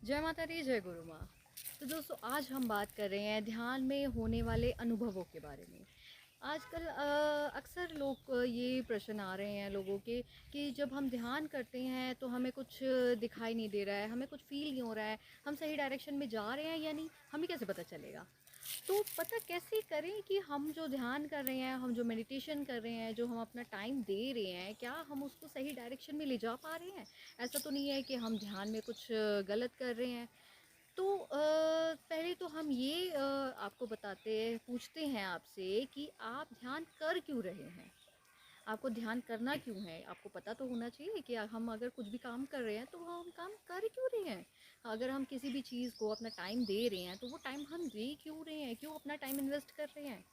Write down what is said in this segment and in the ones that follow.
जय माता दी, जय गुरु माँ। तो दोस्तों, आज हम बात कर रहे हैं ध्यान में होने वाले अनुभवों के बारे में। आजकल अक्सर लोग को ये प्रश्न आ रहे हैं लोगों के कि जब हम ध्यान करते हैं तो हमें कुछ दिखाई नहीं दे रहा है, हमें कुछ फ़ील नहीं हो रहा है, हम सही डायरेक्शन में जा रहे हैं या नहीं, हमें कैसे पता चलेगा? तो पता कैसे करें कि हम जो ध्यान कर रहे हैं, हम जो मेडिटेशन कर रहे हैं, जो हम अपना टाइम दे रहे हैं, क्या हम उसको सही डायरेक्शन में ले जा पा रहे हैं? ऐसा तो नहीं है कि हम ध्यान में कुछ गलत कर रहे हैं। तो पहले तो हम ये आपको पूछते हैं आपसे कि आप ध्यान कर क्यों रहे हैं? आपको ध्यान करना क्यों है? आपको पता तो होना चाहिए कि हम अगर कुछ भी काम कर रहे हैं तो वो हम काम कर क्यों रहे हैं? अगर हम किसी भी चीज़ को अपना टाइम दे रहे हैं तो वो टाइम हम दे क्यों रहे हैं? क्यों अपना टाइम इन्वेस्ट कर रहे हैं?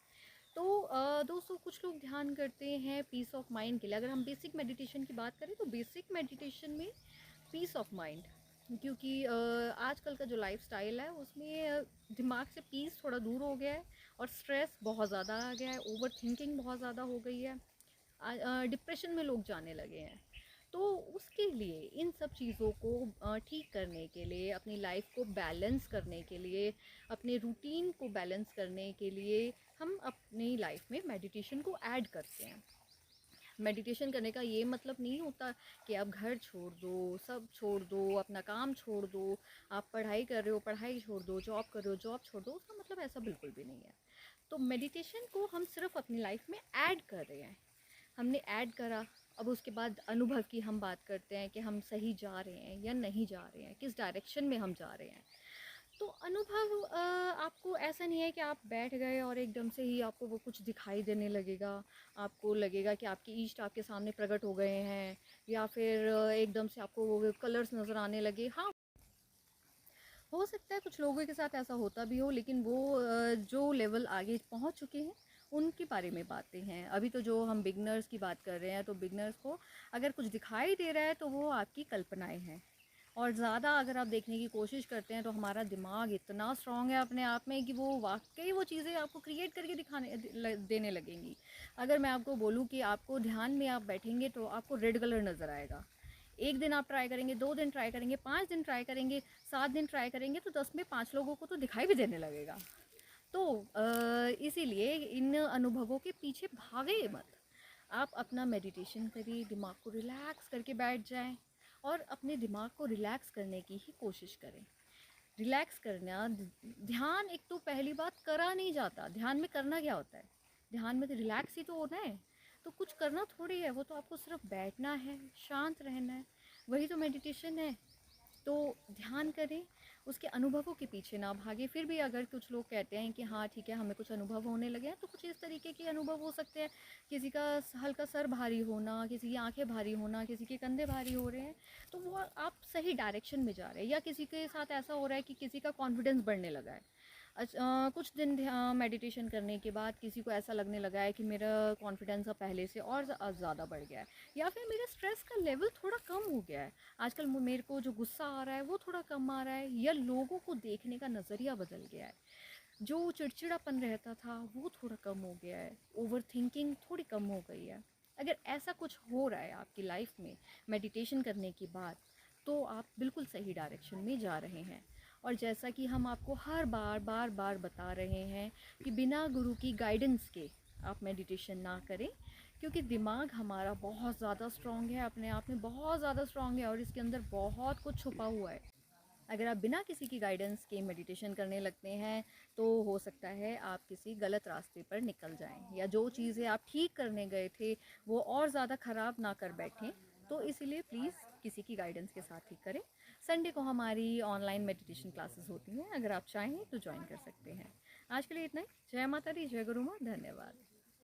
तो दोस्तों, कुछ लोग ध्यान करते हैं पीस ऑफ माइंड के लिए। अगर हम बेसिक मेडिटेशन की बात करें तो बेसिक मेडिटेशन में पीस ऑफ माइंड, क्योंकि आजकल का जो लाइफस्टाइल है उसमें दिमाग से पीस थोड़ा दूर हो गया है और स्ट्रेस बहुत ज़्यादा आ गया है, ओवर थिंकिंग बहुत ज़्यादा हो गई है, डिप्रेशन में लोग जाने लगे हैं। तो उसके लिए इन सब चीज़ों को ठीक करने के लिए, अपनी लाइफ को बैलेंस करने के लिए, अपने रूटीन को बैलेंस करने के लिए हम अपनी लाइफ में मेडिटेशन को ऐड करते हैं। मेडिटेशन करने का ये मतलब नहीं होता कि आप घर छोड़ दो, सब छोड़ दो, अपना काम छोड़ दो, आप पढ़ाई कर रहे हो पढ़ाई छोड़ दो, जॉब कर रहे हो जॉब छोड़ दो। उसका मतलब ऐसा बिल्कुल भी नहीं है। तो मेडिटेशन को हम सिर्फ अपनी लाइफ में ऐड कर रहे हैं। हमने ऐड करा, अब उसके बाद अनुभव की हम बात करते हैं कि हम सही जा रहे हैं या नहीं जा रहे हैं, किस डायरेक्शन में हम जा रहे हैं। तो अनुभव आपको ऐसा नहीं है कि आप बैठ गए और एकदम से ही आपको वो कुछ दिखाई देने लगेगा। आपको लगेगा कि आपके इष्ट आपके सामने प्रकट हो गए हैं, या फिर एकदम से आपको वो कलर्स नज़र आने लगे। हाँ, हो सकता है कुछ लोगों के साथ ऐसा होता भी हो, लेकिन वो जो लेवल आगे पहुंच चुके हैं उनके बारे में बातें हैं। अभी तो जो हम बिगनर्स की बात कर रहे हैं, तो बिगनर्स को अगर कुछ दिखाई दे रहा है तो वो आपकी कल्पनाएं हैं। और ज़्यादा अगर आप देखने की कोशिश करते हैं तो हमारा दिमाग इतना स्ट्रांग है अपने आप में कि वो वाकई वो चीज़ें आपको क्रिएट करके देने लगेंगी। अगर मैं आपको बोलूँ कि आपको ध्यान में आप बैठेंगे तो आपको रेड कलर नज़र आएगा। एक दिन आप ट्राई करेंगे, 2 दिन ट्राई करेंगे, 5 दिन ट्राई करेंगे, 7 दिन ट्राई करेंगे, तो 10 में 5 लोगों को तो दिखाई भी देने लगेगा। तो इसीलिए इन अनुभवों के पीछे भागे मत। आप अपना मेडिटेशन करिए, दिमाग को रिलैक्स करके बैठ जाएं और अपने दिमाग को रिलैक्स करने की ही कोशिश करें। रिलैक्स करना, ध्यान एक तो पहली बात करा नहीं जाता। ध्यान में करना क्या होता है? ध्यान में तो रिलैक्स ही तो होना है। तो कुछ करना थोड़ी है, वो तो आपको सिर्फ बैठना है, शांत रहना है, वही तो मेडिटेशन है। तो ध्यान करें, उसके अनुभवों के पीछे ना भागे। फिर भी अगर कुछ लोग कहते हैं कि हाँ ठीक है, हमें कुछ अनुभव होने लगे हैं, तो कुछ इस तरीके के अनुभव हो सकते हैं। किसी का हल्का सर भारी होना, किसी की आंखें भारी होना, किसी के कंधे भारी हो रहे हैं, तो वो आप सही डायरेक्शन में जा रहे हैं। या किसी के साथ ऐसा हो रहा है कि किसी का कॉन्फिडेंस बढ़ने लगा है। कुछ दिन मेडिटेशन करने के बाद किसी को ऐसा लगने लगा है कि मेरा कॉन्फिडेंस अब पहले से और ज़्यादा बढ़ गया है, या फिर मेरा स्ट्रेस का लेवल थोड़ा कम हो गया है। आजकल मेरे को जो गुस्सा आ रहा है वो थोड़ा कम आ रहा है, या लोगों को देखने का नज़रिया बदल गया है। जो चिड़चिड़ापन रहता था वो थोड़ा कम हो गया है, ओवर थिंकिंग थोड़ी कम हो गई है। अगर ऐसा कुछ हो रहा है आपकी लाइफ में मेडिटेशन करने के बाद, तो आप बिल्कुल सही डायरेक्शन में जा रहे हैं। और जैसा कि हम आपको हर बार बार बता रहे हैं कि बिना गुरु की गाइडेंस के आप मेडिटेशन ना करें, क्योंकि दिमाग हमारा बहुत ज़्यादा स्ट्रॉन्ग है, अपने आप में बहुत ज़्यादा स्ट्रॉन्ग है और इसके अंदर बहुत कुछ छुपा हुआ है। अगर आप बिना किसी की गाइडेंस के मेडिटेशन करने लगते हैं तो हो सकता है आप किसी गलत रास्ते पर निकल जाएं, या जो चीज़ें आप ठीक करने गए थे वो और ज़्यादा ख़राब ना कर बैठें। तो इसीलिए प्लीज़ किसी की गाइडेंस के साथ ही करें। संडे को हमारी ऑनलाइन मेडिटेशन क्लासेस होती हैं, अगर आप चाहें तो ज्वाइन कर सकते हैं। आज के लिए इतना ही। जय माता दी, जय गुरु माँ, धन्यवाद।